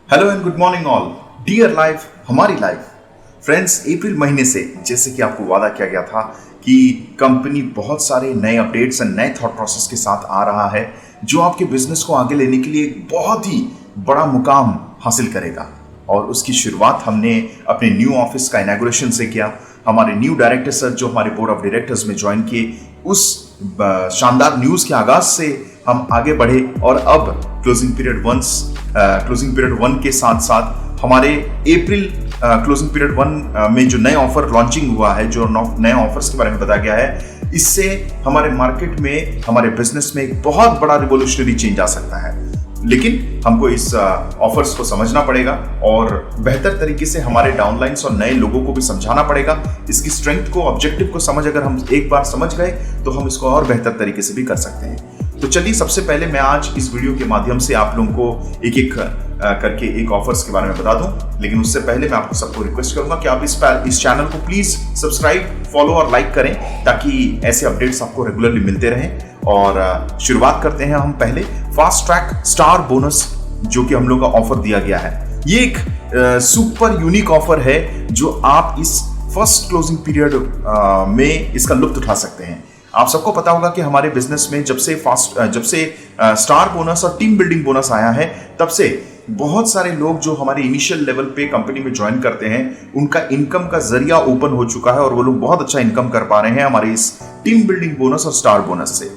Hello and good morning all dear life हमारी life friends. April महीने से जैसे कि आपको वादा किया गया था कि कंपनी बहुत सारे नए अपडेट्स एंड नए थॉट प्रोसेस के साथ आ रहा है जो आपके बिजनेस को आगे लेने के लिए एक बहुत ही बड़ा मुकाम हासिल करेगा। और उसकी शुरुआत हमने अपने न्यू ऑफिस का इनॉग्रेशन से किया। हमारे न्यू डायरेक्टर सर जो हमारे बोर्ड ऑफ डायरेक्टर्स में ज्वाइन किए, उस शानदार न्यूज के आगाज से हम आगे बढ़े और अब क्लोजिंग पीरियड वन के साथ साथ हमारे अप्रैल क्लोजिंग पीरियड वन में जो नए ऑफर लॉन्चिंग हुआ है, जो नए ऑफर्स के बारे में बताया गया है, इससे हमारे मार्केट में, हमारे बिजनेस में एक बहुत बड़ा रिवोल्यूशनरी चेंज आ सकता है। लेकिन हमको इस ऑफर्स को समझना पड़ेगा और बेहतर तरीके से हमारे डाउनलाइंस और नए लोगों को भी समझाना पड़ेगा। इसकी स्ट्रेंथ को, ऑब्जेक्टिव को अगर हम एक बार समझ गए तो हम इसको और बेहतर तरीके से भी कर सकते हैं। तो चलिए, सबसे पहले मैं आज इस वीडियो के माध्यम से आप लोगों को एक एक करके एक ऑफर्स के बारे में बता दूं। लेकिन उससे पहले मैं आपको सबको रिक्वेस्ट करूंगा कि आप इस चैनल को प्लीज सब्सक्राइब, फॉलो और लाइक करें ताकि ऐसे अपडेट्स आपको रेगुलरली मिलते रहें। और शुरुआत करते हैं हम पहले फास्ट ट्रैक स्टार बोनस, जो कि हम लोग का ऑफर दिया गया है। ये एक सुपर यूनिक ऑफर है जो आप इस फर्स्ट क्लोजिंग पीरियड में इसका लुत्फ उठा सकते हैं। आप सबको पता होगा कि हमारे बिजनेस में जब से स्टार बोनस और टीम बिल्डिंग बोनस आया है, तब से बहुत सारे लोग जो हमारे इनिशियल लेवल पे कंपनी में ज्वाइन करते हैं, उनका इनकम का जरिया ओपन हो चुका है और वो लोग बहुत अच्छा इनकम कर पा रहे हैं हमारे इस टीम बिल्डिंग बोनस और स्टार बोनस से।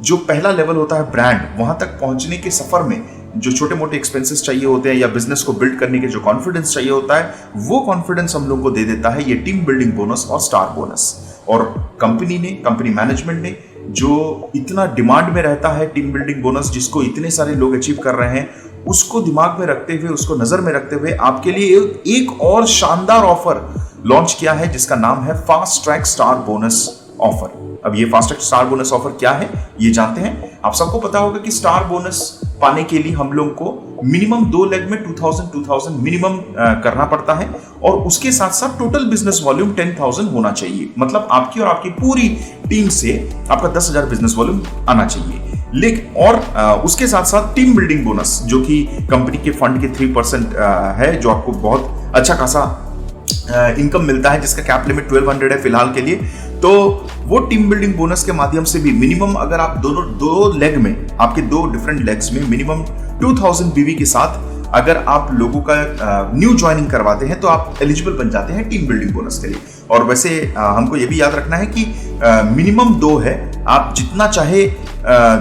जो पहला लेवल होता है ब्रांड, वहां तक पहुंचने के सफर में जो छोटे मोटे एक्सपेंसेस चाहिए होते हैं या बिजनेस को बिल्ड करने के जो कॉन्फिडेंस चाहिए होता है, वो कॉन्फिडेंस हम लोग को दे देता है ये टीम बिल्डिंग बोनस और स्टार बोनस। और कंपनी मैनेजमेंट ने जो इतना डिमांड में रहता है टीम बिल्डिंग बोनस, जिसको इतने सारे लोग अचीव कर रहे हैं, उसको दिमाग में रखते हुए, उसको नजर में रखते हुए आपके लिए एक और शानदार ऑफर लॉन्च किया है जिसका नाम है fast track star bonus offer. अब ये fast track star bonus offer क्या है ये जानते हैं। आप सबको पता होगा कि स्टार बोनस पाने के लिए हम लोग को मिनिमम 2 लेग में 2000 मिनिमम करना पड़ता है और उसके साथ साथ टोटल बिजनेस वॉल्यूम 10,000 होना चाहिए। मतलब आपकी और आपकी पूरी टीम से आपका 10,000 बिजनेस वॉल्यूम आना चाहिए। लेकिन और उसके साथ साथ टीम बिल्डिंग बोनस, जो कि कंपनी के फंड के 3% है, जो आपको बहुत अच्छा खासा इनकम मिलता है, जिसका कैप लिमिट 1200 है फिलहाल के लिए। तो वो टीम बिल्डिंग बोनस के माध्यम से भी मिनिमम, अगर आप दो लेग में, आपके 2 डिफरेंट लेग्स में मिनिमम 2000 बीवी के साथ अगर आप लोगों का न्यू ज्वाइनिंग करवाते हैं तो आप एलिजिबल बन जाते हैं टीम बिल्डिंग बोनस के लिए। और वैसे हमको ये भी याद रखना है कि मिनिमम 2 है, आप जितना चाहे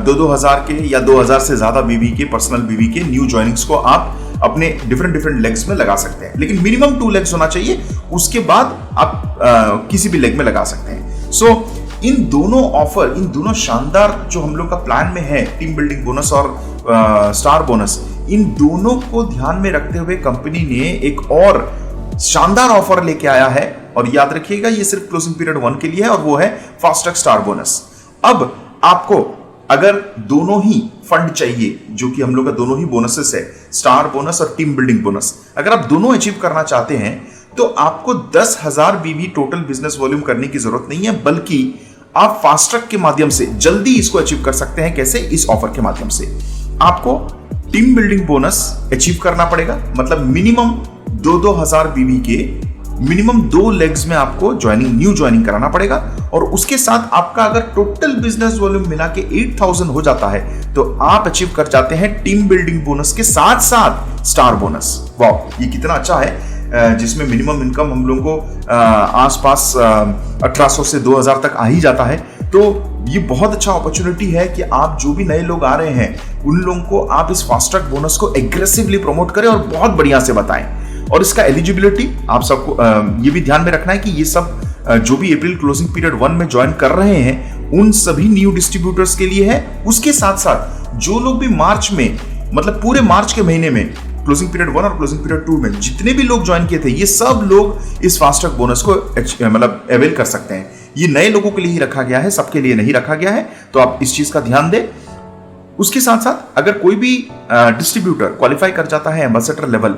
2,000 के या 2,000 से ज्यादा बीवी के, पर्सनल बीवी के न्यू ज्वाइनिंग्स को आप अपने डिफरेंट लेग्स में लगा सकते हैं। लेकिन मिनिमम 2 लेग्स होना चाहिए, उसके बाद आप किसी भी लेग में लगा सकते हैं। सो इन दोनों शानदार जो हम लोग का प्लान में है, टीम बिल्डिंग बोनस और स्टार बोनस, इन दोनों को ध्यान में रखते हुए कंपनी ने एक और शानदार ऑफर लेके आया है। और याद रखिएगा, ये सिर्फ क्लोजिंग पीरियड 1 के लिए है और वो है फास्ट ट्रैक स्टार बोनस। अब आपको अगर दोनों ही फंड चाहिए, जो कि हम लोग का दोनों ही बोनसेस है, स्टार बोनस और टीम बिल्डिंग बोनस, अगर आप दोनों अचीव करना चाहते हैं तो आपको 10,000 बीवी टोटल बिजनेस वॉल्यूम करने की जरूरत नहीं है, बल्कि आप फास्ट ट्रैक के माध्यम से जल्दी इसको अचीव कर सकते हैं। कैसे? इस ऑफर के माध्यम से आपको टीम बिल्डिंग बोनस अचीव करना पड़ेगा। मतलब मिनिमम 2,000 बीवी के मिनिमम 2 लेग्स में आपको न्यू ज्वाइनिंग कराना पड़ेगा। और उसके साथ आपका अगर टोटल बिजनेस वॉल्यूम मिला के 8,000 हो जाता है तो आप अचीव कर जाते हैं टीम बिल्डिंग बोनस के साथ साथ स्टार बोनस। वाह, ये कितना अच्छा है, जिसमें मिनिमम इनकम हम लोगों को आसपास 1,800 से 2,000 तक आ ही जाता है। तो ये बहुत अच्छा अपॉर्चुनिटी है कि आप जो भी नए लोग आ रहे हैं, उन लोगों को आप इस फास्ट ट्रैक बोनस को एग्रेसिवली प्रमोट करें और बहुत बढ़िया से बताएं। और इसका एलिजिबिलिटी आप सबको ये भी ध्यान में रखना है कि ये सब जो भी अप्रैल क्लोजिंग पीरियड 1 में ज्वाइन कर रहे हैं, उन सभी न्यू डिस्ट्रीब्यूटर्स के लिए है। उसके साथ साथ जो लोग भी मार्च में, मतलब पूरे मार्च के महीने में क्लोजिंग पीरियड 1 और क्लोजिंग पीरियड 2 में जितने भी लोग ज्वाइन किए थे, ये सब लोग इस फास्ट ट्रैक बोनस को मतलब अवेल कर सकते हैं। ये नए लोगों के लिए ही रखा गया है, सबके लिए नहीं रखा गया है, तो आप इस चीज का ध्यान दें। उसके साथ साथ अगर कोई भी डिस्ट्रीब्यूटर क्वालिफाई कर जाता है एम्बेसडर लेवल,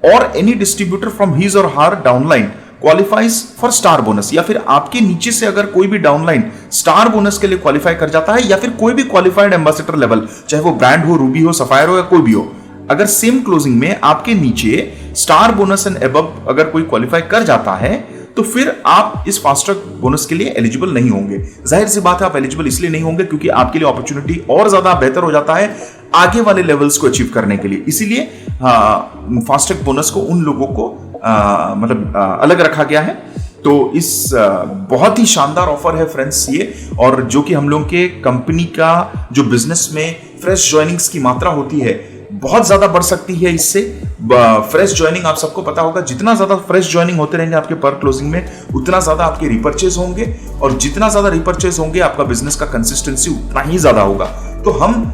और any distributor from his or her downline qualifies for star bonus, या फिर आपके नीचे से अगर कोई भी डाउनलाइन स्टार बोनस के लिए क्वालिफाई कर जाता है, या फिर कोई भी क्वालिफाइड एम्बेसडर लेवल, चाहे वो ब्रांड हो, रूबी हो, सफायर हो या कोई भी हो, अगर सेम क्लोजिंग में आपके नीचे स्टार बोनस एंड अबव अगर कोई क्वालिफाई कर जाता है तो फिर आप इस फास्ट ट्रैक बोनस के लिए एलिजिबल नहीं होंगे। जाहिर सी बात है, आप एलिजिबल इसलिए नहीं होंगे क्योंकि आपके लिए अपॉर्चुनिटी और ज्यादा बेहतर हो जाता है आगे वाले लेवल्स को अचीव करने के लिए। इसीलिए फास्ट ट्रैक बोनस को उन लोगों को अलग रखा गया है। तो इस बहुत ही शानदार ऑफर है फ्रेंड्स ये, और जो कि हम लोग के कंपनी का जो बिजनेस में फ्रेश ज्वाइनिंग्स की मात्रा होती है बहुत ज्यादा बढ़ सकती है इससे। फ्रेश ज्वाइनिंग आप सबको पता होगा, जितना ज्यादा फ्रेश ज्वाइनिंग होते रहेंगे आपके पर क्लोजिंग में उतना ज्यादा आपके रिपर्चेज होंगे, और जितना ज्यादा रिपर्चेज होंगे आपका बिजनेस का कंसिस्टेंसी उतना ही ज्यादा होगा। तो हम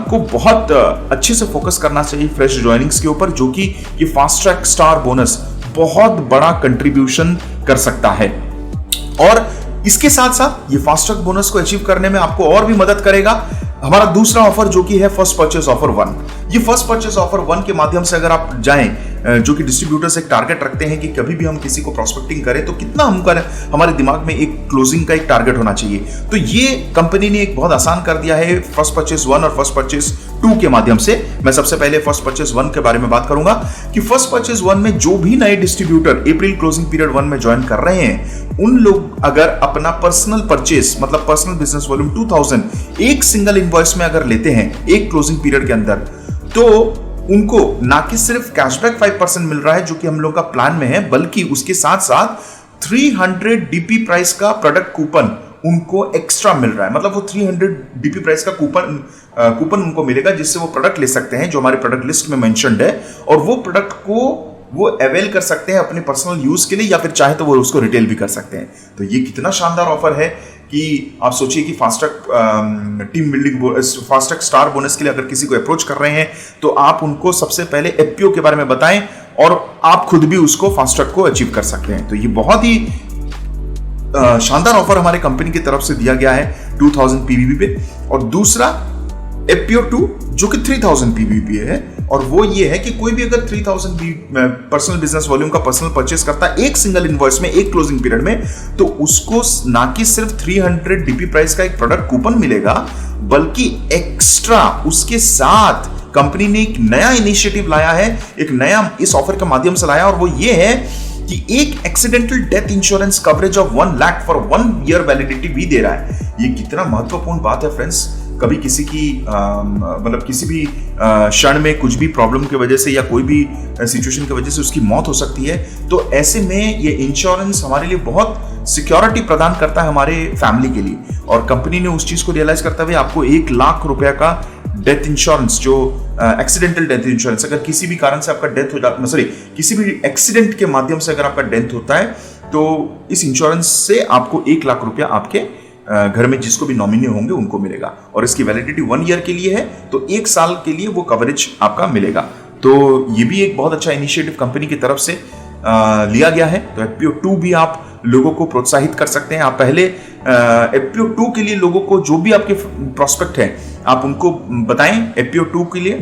को बहुत अच्छे से फोकस करना चाहिए फ्रेश ज्वाइनिंग्स के ऊपर, जो कि ये फास्ट ट्रैक स्टार बोनस बहुत बड़ा कंट्रीब्यूशन कर सकता है। और इसके साथ साथ ये फास्ट ट्रैक बोनस को अचीव करने में आपको और भी मदद करेगा हमारा दूसरा ऑफर, जो कि है फर्स्ट परचेस ऑफर 1। ये फर्स्ट परचेस ऑफर 1 के माध्यम से अगर आप जाएं, जो कि डिस्ट्रीब्यूटर्स एक टारगेट रखते हैं कि कभी भी हम किसी को प्रोस्पेक्टिंग करें तो कितना हमारे दिमाग में एक क्लोजिंग का एक टारगेट होना चाहिए। तो ये कंपनी ने एक बहुत आसान कर दिया है फर्स्ट परचेस 1 और फर्स्ट परचेस 2 के माध्यम से। मैं सबसे पहले फर्स्ट परचेस 1 के बारे में बात करूंगा कि फर्स्ट परचेस 1 में जो भी नए डिस्ट्रीब्यूटर अप्रैल क्लोजिंग पीरियड 1 में ज्वाइन कर रहे हैं, उन लोग अगर अपना पर्सनल परचेस मतलब पर्सनल बिजनेस वॉल्यूम 2000 एक सिंगल इनवॉइस में अगर लेते हैं एक क्लोजिंग पीरियड के अंदर, तो उनको ना कि सिर्फ कैशबैक 5% मिल रहा है जो कि हम लोग का प्लान में है, बल्कि उसके साथ साथ 300 डीपी प्राइस का प्रोडक्ट कूपन उनको एक्स्ट्रा मिल रहा है। मतलब वो 300 डीपी प्राइस का कूपन उनको मिलेगा जिससे वो प्रोडक्ट ले सकते हैं जो हमारे प्रोडक्ट लिस्ट में मेंशन्ड है, और वो प्रोडक्ट को वो अवेल कर सकते हैं अपने पर्सनल यूज के लिए, या फिर चाहे तो वो उसको रिटेल भी कर सकते हैं। तो ये कितना शानदार ऑफर है कि आप सोचिए कि fast track team building fast track star bonus के लिए अगर किसी को अप्रोच कर रहे हैं तो आप उनको सबसे पहले एफपीओ के बारे में बताएं और आप खुद भी उसको फास्ट ट्रैक को अचीव कर सकते हैं। तो ये बहुत ही शानदार ऑफर हमारे कंपनी की तरफ से दिया गया है 2000 पीवीपी पे। और दूसरा एफपीओ 2 जो कि 3000 पीवीपी है, और वो ये है कि कोई भी अगर 3000 पर्सनल बिजनेस वॉल्यूम का पर्सनल परचेस करता है एक सिंगल इनवॉइस में एक क्लोजिंग पीरियड में, तो उसको ना कि सिर्फ 300 डीपी प्राइस का एक प्रोडक्ट कूपन मिलेगा, बल्कि एक्स्ट्रा उसके साथ कंपनी ने एक नया इनिशिएटिव लाया है, एक नया इस ऑफर के माध्यम से लाया, और वो ये है कि एक accidental death insurance coverage of 1 lakh for 1 year validity भी दे रहा है। ये कितना महत्वपूर्ण बात है फ्रेंड्स। कभी किसी की मतलब किसी भी क्षण में कुछ भी प्रॉब्लम की वजह से या कोई भी सिचुएशन की वजह से उसकी मौत हो सकती है, तो ऐसे में ये इंश्योरेंस हमारे लिए बहुत सिक्योरिटी प्रदान करता है हमारे फैमिली के लिए। और कंपनी ने उस चीज को रियलाइज करते हुए आपको 1 लाख रुपया का डेथ इंश्योरेंस, जो एक्सीडेंटल डेथ इंश्योरेंस, अगर किसी भी कारण से आपका डेथ हो जाता है, किसी भी एक्सीडेंट के माध्यम से अगर आपका डेथ होता है, तो इस इंश्योरेंस से आपको 1 लाख रुपया आपके घर में जिसको भी नॉमिनी होंगे उनको मिलेगा। और इसकी वैलिडिटी 1 ईयर के लिए है, तो 1 साल के लिए वो कवरेज आपका मिलेगा। तो ये भी एक बहुत अच्छा इनिशिएटिव कंपनी की तरफ से लिया गया है। तो एफपीओ 2 भी आप लोगों को प्रोत्साहित कर सकते हैं। आप पहले एफपीओ 2 के लिए लोगों को, जो भी आपके प्रोस्पेक्ट है, आप उनको बताएं एफपीओ 2 के लिए।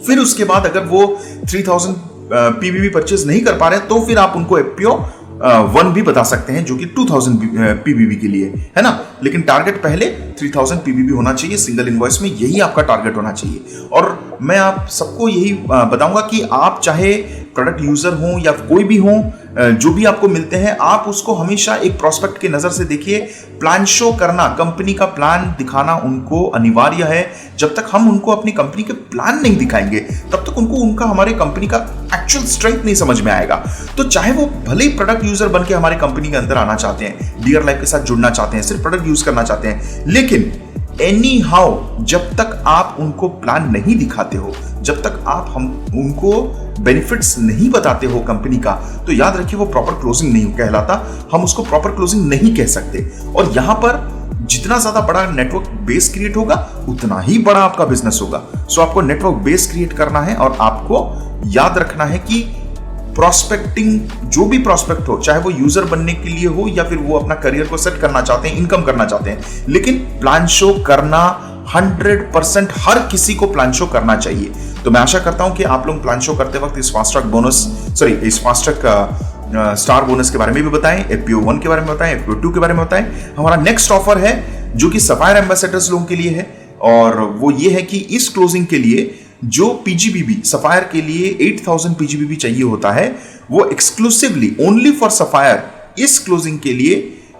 फिर उसके बाद अगर वो 3000 पीवीबी परचेज नहीं कर पा रहे तो फिर आप उनको एफपीओ 1 भी बता सकते हैं जो कि 2000 पीवीबी के लिए है ना। लेकिन टारगेट पहले 3000 पीवीबी होना चाहिए सिंगल इनवॉइस में, यही आपका टारगेट होना चाहिए। और मैं आप सबको यही बताऊंगा कि आप चाहे प्रोडक्ट यूजर हो या कोई भी हो, जो भी आपको मिलते हैं, आप उसको हमेशा एक प्रोस्पेक्ट की नजर से देखिए। प्लान शो करना, कंपनी का प्लान दिखाना उनको अनिवार्य है। जब तक हम उनको अपनी कंपनी के प्लान नहीं दिखाएंगे तब तक उनको उनका हमारे कंपनी का एक्चुअल स्ट्रेंथ नहीं समझ में आएगा। तो चाहे वो भले ही प्रोडक्ट यूजर बन के हमारे कंपनी के अंदर आना चाहते हैं, डियर लाइफ के साथ जुड़ना चाहते हैं, सिर्फ प्रोडक्ट यूज करना चाहते हैं, लेकिन एनी हाउ जब तक आप उनको प्लान नहीं दिखाते हो, जब तक आप हम उनको बेनिफिट्स नहीं बताते हो कंपनी का, तो याद रखिए वो प्रॉपर क्लोजिंग नहीं कहलाता। हम उसको प्रॉपर क्लोजिंग नहीं कह सकते। और यहां पर जितना ज्यादा बड़ा नेटवर्क बेस क्रिएट होगा उतना ही बड़ा आपका बिजनेस होगा। सो आपको नेटवर्क बेस क्रिएट करना है, और आपको याद रखना है कि प्रोस्पेक्टिंग, जो भी प्रोस्पेक्ट हो, चाहे वो यूजर बनने के लिए हो या फिर वो अपना करियर को सेट करना चाहते हैं, इनकम करना चाहते हैं, लेकिन प्लान शो करना 100% हर किसी को प्लान शो करना चाहिए। तो मैं आशा करता हूं कि आप लोग प्लान शो करते वक्त इस फास्ट ट्रैक स्टार बोनस के बारे में भी बताएं, एफपीओ 1 के बारे में बताएं, एफपीओ 2 के बारे में बताएं। हमारा नेक्स्ट ऑफर है जो कि सफायर एम्बेसडर्स लोगों के लिए है, और वो ये है कि इस क्लोजिंग के लिए जो पीजीबीबी सफायर के लिए 8000 पीजीबीबी चाहिए होता है, वो एक्सक्लूसिवली ओनली फॉर सफायर इस क्लोजिंग के लिए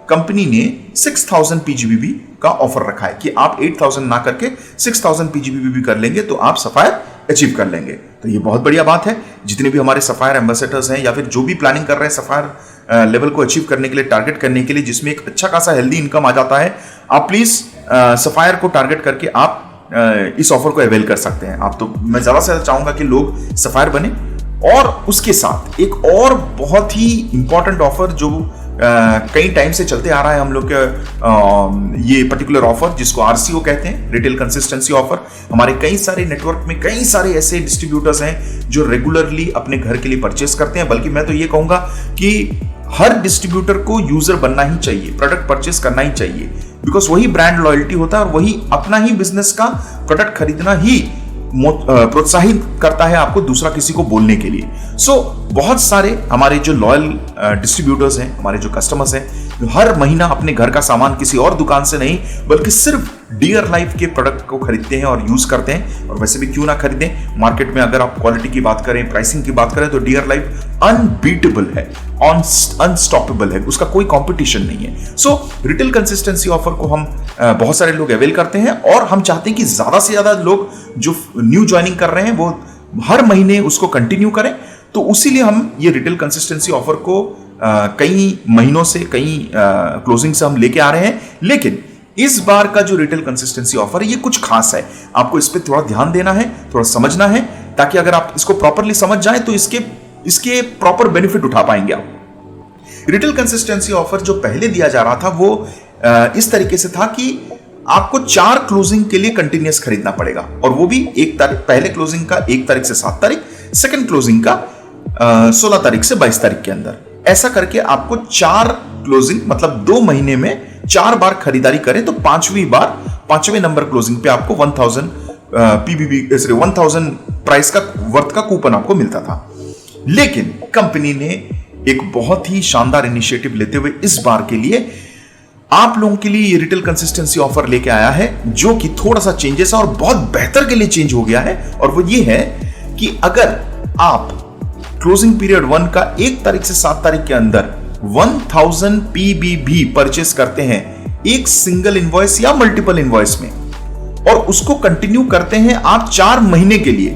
कंपनी ने 6000 पीजीबीबी का ऑफर रखा है कि आप 8000 ना करके 6000 पीजीबीबी भी कर लेंगे तो आप सफायर अचीव कर लेंगे। तो ये बहुत बढ़िया बात है। जितने भी हमारे सफायर एम्बेसडर्स हैं या फिर जो भी प्लानिंग कर रहे हैं सफायर लेवल को अचीव करने के लिए, टारगेट करने के लिए, जिसमें एक अच्छा खासा हेल्दी इनकम आ जाता है, आप प्लीज सफायर को टारगेट करके आप इस ऑफर को अवेल कर सकते हैं। आप तो मैं ज्यादा से ज्यादा चाहूंगा कि लोग सफायर बने। और उसके साथ एक और बहुत ही इंपॉर्टेंट ऑफर जो कई टाइम से चलते आ रहा है हम लोग के, ये पर्टिकुलर ऑफर जिसको आरसीओ कहते हैं, रिटेल कंसिस्टेंसी ऑफर। हमारे कई सारे नेटवर्क में कई सारे ऐसे डिस्ट्रीब्यूटर्स हैं जो रेगुलरली अपने घर के लिए परचेस करते हैं। बल्कि मैं तो ये कहूंगा कि हर डिस्ट्रीब्यूटर को यूजर बनना ही चाहिए, प्रोडक्ट परचेस करना ही चाहिए, बिकॉज वही ब्रांड लॉयल्टी होता है और वही अपना ही बिजनेस का प्रोडक्ट खरीदना ही प्रोत्साहित करता है आपको दूसरा किसी को बोलने के लिए। सो बहुत सारे हमारे जो लॉयल डिस्ट्रीब्यूटर्स हैं, हमारे जो कस्टमर्स हैं, जो हर महीना अपने घर का सामान किसी और दुकान से नहीं बल्कि सिर्फ डियर लाइफ के प्रोडक्ट को खरीदते हैं और यूज करते हैं। और वैसे भी क्यों ना खरीदें, मार्केट में अगर आप क्वालिटी की बात करें, प्राइसिंग की बात करें, तो डियर लाइफ अनबीटेबल है, अनस्टॉपेबल है, उसका कोई कंपटीशन नहीं है। सो रिटेल कंसिस्टेंसी ऑफर को हम बहुत सारे लोग अवेल करते हैं और हम चाहते हैं कि ज्यादा से ज्यादा लोग जो न्यू ज्वाइनिंग कर रहे हैं वो हर महीने उसको कंटिन्यू करें। तो उसीलिए हम ये रिटेल कंसिस्टेंसी ऑफर को कई महीनों से, कई क्लोजिंग से हम लेके आ रहे हैं। लेकिन इस बार का जो रिटेल कंसिस्टेंसी ऑफर है ये कुछ खास है। आपको इस पे थोड़ा ध्यान देना है, थोड़ा समझना है, ताकि अगर आप इसको प्रॉपरली समझ जाएं तो इसके प्रॉपर बेनिफिट उठा पाएंगे आप। रिटेल कंसिस्टेंसी ऑफर जो पहले दिया जा रहा था वो इस तरीके से था कि आपको 4 क्लोजिंग के लिए कंटिन्यूअस खरीदना पड़ेगा, और वो भी 1 तारीख, पहले क्लोजिंग का 1 तारीख से 7 तारीख, सेकंड क्लोजिंग का 16 तारीख से 22 तारीख के अंदर। ऐसा करके आपको 4 क्लोजिंग, मतलब 2 महीने में 4 बार खरीदारी करें तो 5वें नंबर क्लोजिंग पे आपको 1000 पीबीबी 1000 प्राइस का वर्थ का कूपन आपको मिलता था। लेकिन कंपनी ने एक बहुत ही शानदार इनिशिएटिव लेते हुए इस बार के लिए आप लोगों के लिए ये रिटेल कंसिस्टेंसी ऑफर लेके आया है, जो कि थोड़ा सा चेंजेस है और बहुत बेहतर के लिए चेंज हो गया है। और वो ये है कि अगर आप क्लोजिंग पीरियड 1 का 1 तारीख से 7 तारीख के अंदर 1000 पीबीबी परचेस करते हैं एक सिंगल इनवॉइस या मल्टीपल इनवॉइस में, और उसको कंटिन्यू करते हैं आप 4 महीने के लिए।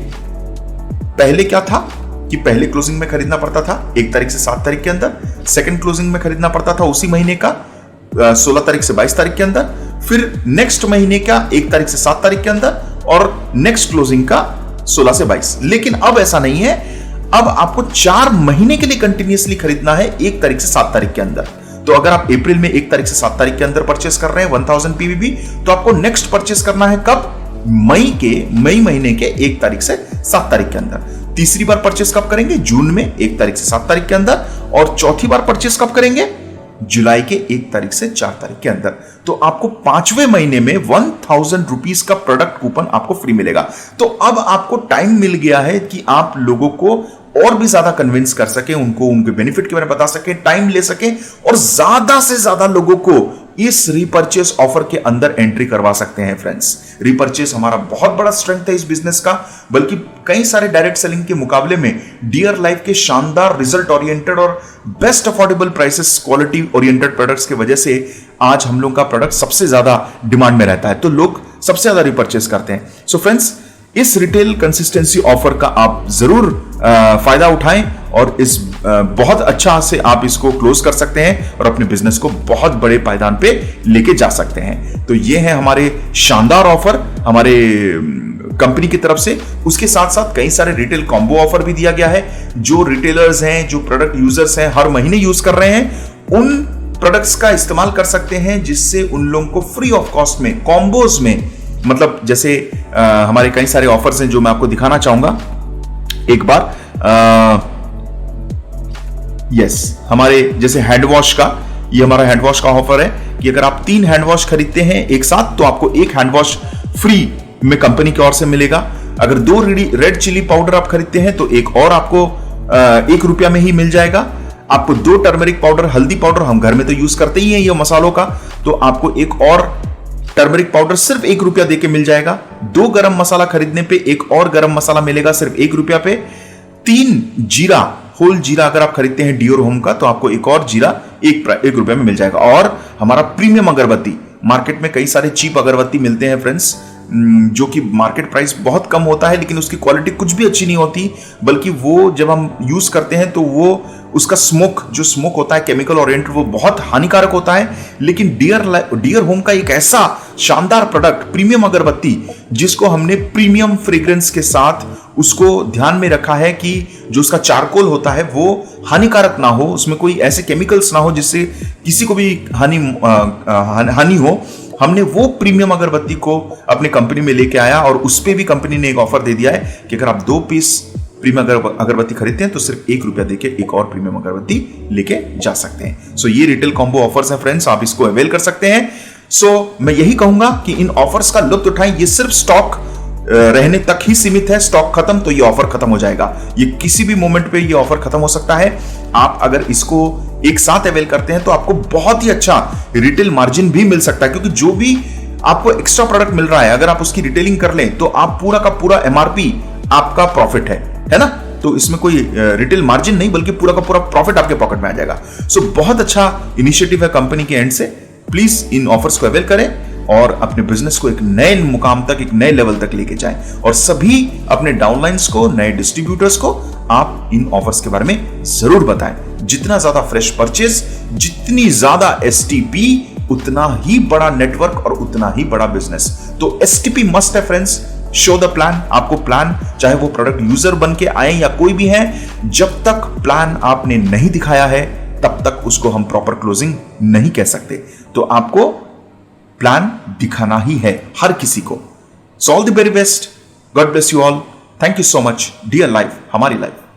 पहले क्या था कि पहले क्लोजिंग में खरीदना पड़ता था 1 तारीख से 7 तारीख के अंदर, सेकंड क्लोजिंग में खरीदना पड़ता था उसी महीने का 16 तारीख से 22 तारीख के अंदर, फिर नेक्स्ट महीने का 1 तारीख से 7 तारीख के अंदर, और नेक्स्ट क्लोजिंग का 16 से 22। लेकिन अब ऐसा नहीं है, अब आपको 4 महीने के लिए कंटिन्यूअसली खरीदना है 1 तारीख से 7 तारीख के अंदर। तो अगर आप अप्रैल में 1 तारीख से 7 तारीख के अंदर परचेस कर रहे हैं 1000 पीबीबी, तो आपको नेक्स्ट परचेस करना है कब? मई महीने के 1 तारीख से 7 तारीख के अंदर। तीसरी बार परचेस कब करेंगे? जून में 1 तारीख से 7 तारीख के अंदर। और चौथी बार परचेस कब करेंगे? जुलाई के 1 तारीख से 4 तारीख के अंदर। तो आपको 5वें महीने में 1000 रुपीज का प्रोडक्ट कूपन आपको फ्री मिलेगा। तो अब आपको टाइम मिल गया है कि आप लोगों को और भी ज्यादा कन्विंस कर सके, उनको उनके बेनिफिट के बारे में बता सके, टाइम ले सके, और ज्यादा से ज्यादा लोगों को इस रीपर्चेस ऑफर के अंदर एंट्री करवा सकते हैं। फ्रेंड्स, रीपर्चेस हमारा बहुत बड़ा स्ट्रेंथ है इस बिजनेस का, बल्कि कई सारे डायरेक्ट सेलिंग के मुकाबले में डियर लाइफ के शानदार रिजल्ट ओरिएंटेड और best affordable prices, quality oriented products की वजह से आज हम लोग का प्रोडक्ट सबसे ज्यादा डिमांड में रहता है, तो लोग सबसे ज्यादा रीपर्चेस करते हैं। सो फ्रेंड्स, इस रिटेल कंसिस्टेंसी ऑफर का आप जरूर फायदा उठाएं और इस बहुत अच्छा से आप इसको क्लोज कर सकते हैं और अपने बिजनेस को बहुत बड़े पायदान पे लेके जा सकते हैं। तो ये है हमारे शानदार ऑफर हमारे कंपनी की तरफ से। उसके साथ साथ कई सारे रिटेल कॉम्बो ऑफर भी दिया गया है। जो रिटेलर्स हैं, जो प्रोडक्ट यूजर्स हैं, हर महीने यूज कर रहे हैं, उन प्रोडक्ट्स का इस्तेमाल कर सकते हैं, जिससे उन लोगों को फ्री ऑफ कॉस्ट में कॉम्बोज में, मतलब जैसे हमारे कई सारे ऑफर्स हैं जो मैं आपको दिखाना चाहूंगा एक बार। यस, हमारे जैसे हैंड वॉश का, ये हमारा हैंड वॉश का ऑफर है कि अगर आप 3 हैंड वॉश खरीदते हैं एक साथ तो आपको 1 हैंड वॉश फ्री में कंपनी की ओर से मिलेगा। अगर 2 रेड चिली पाउडर आप खरीदते हैं तो एक और आपको 1 रुपया में ही मिल जाएगा। आपको 2 टर्मरिक पाउडर, हल्दी पाउडर, हम घर में तो यूज करते ही हैं ये मसालों का, तो आपको एक और टर्मरिक पाउडर सिर्फ 1 रुपया देके मिल जाएगा। 2 गरम मसाला खरीदने पे एक और गरम मसाला मिलेगा सिर्फ 1 रुपया पे। 3 जीरा, होल जीरा अगर आप खरीदते हैं डियोर होम का, तो आपको एक और जीरा 1 रुपए में मिल जाएगा। और हमारा प्रीमियम अगरबत्ती, मार्केट में कई सारे चीप अगरबत्ती मिलते हैं फ्रेंड्स, जो कि मार्केट प्राइस बहुत कम होता है, लेकिन उसकी क्वालिटी कुछ भी अच्छी नहीं होती, बल्कि वो जब हम यूज करते हैं तो वो उसका जो स्मोक होता है केमिकल ओरिएंटेड, वो बहुत हानिकारक होता है। लेकिन डियर होम का एक ऐसा शानदार प्रोडक्ट, प्रीमियम अगरबत्ती, जिसको हमने प्रीमियम फ्रेग्रेंस के साथ उसको ध्यान में रखा है कि जो उसका चारकोल होता है वो हानिकारक ना हो, उसमें कोई ऐसे केमिकल्स ना हो जिससे किसी को भी हानि हो। हमने वो प्रीमियम अगरबत्ती को अपने कंपनी में लेके आया, और उस पे भी कंपनी ने एक ऑफर दे दिया है कि अगर आप 2 पीस प्रीमियम अगरबत्ती खरीदते हैं तो सिर्फ 1 रुपया देके एक और प्रीमियम अगरबत्ती लेके जा सकते हैं। सो ये रिटेल कॉम्बो ऑफर्स हैं फ्रेंड्स, आप इसको अवेल कर सकते हैं। सो मैं यही कहूंगा कि इन ऑफर्स का लुत्फ उठाएं। ये सिर्फ स्टॉक रहने तक ही सीमित है, स्टॉक खत्म तो ये ऑफर खत्म हो जाएगा। ये किसी भी मोमेंट पे ये ऑफर खत्म हो सकता है। आप अगर इसको एक साथ अवेल करते हैं तो आपको बहुत ही अच्छा रिटेल मार्जिन भी मिल सकता है, क्योंकि जो भी आपको एक्स्ट्रा प्रोडक्ट मिल रहा है, अगर आप उसकी रिटेलिंग कर लें तो आप पूरा का पूरा एमआरपी आपका प्रॉफिट है ना। तो इसमें कोई रिटेल मार्जिन नहीं, बल्कि पूरा का पूरा प्रॉफिट आपके पॉकेट में आ जाएगा। सो बहुत अच्छा इनिशिएटिव है कंपनी के एंड से। प्लीज इन ऑफर्स को अवेल करें और अपने बिजनेस को एक नए मुकाम तक, एक नए लेवल तक लेके जाएं। और सभी अपने डाउनलाइंस को, नए डिस्ट्रीब्यूटर्स को आप इन ऑफर्स के बारे में जरूर बताएं। जितना ज्यादा फ्रेश परचेज, जितनी ज्यादा एसटीपी, उतना ही बड़ा नेटवर्क और उतना ही बड़ा बिजनेस। तो एसटीपी मस्ट है फ्रेंड्स। Show the plan. आपको प्लान, चाहे वो प्रोडक्ट यूजर बन के आए या कोई भी है, जब तक प्लान आपने नहीं दिखाया है तब तक उसको हम प्रॉपर क्लोजिंग नहीं कह सकते। तो आपको प्लान दिखाना ही है हर किसी को। So all the very best, God bless you all, thank you so much. Dear life हमारी लाइफ।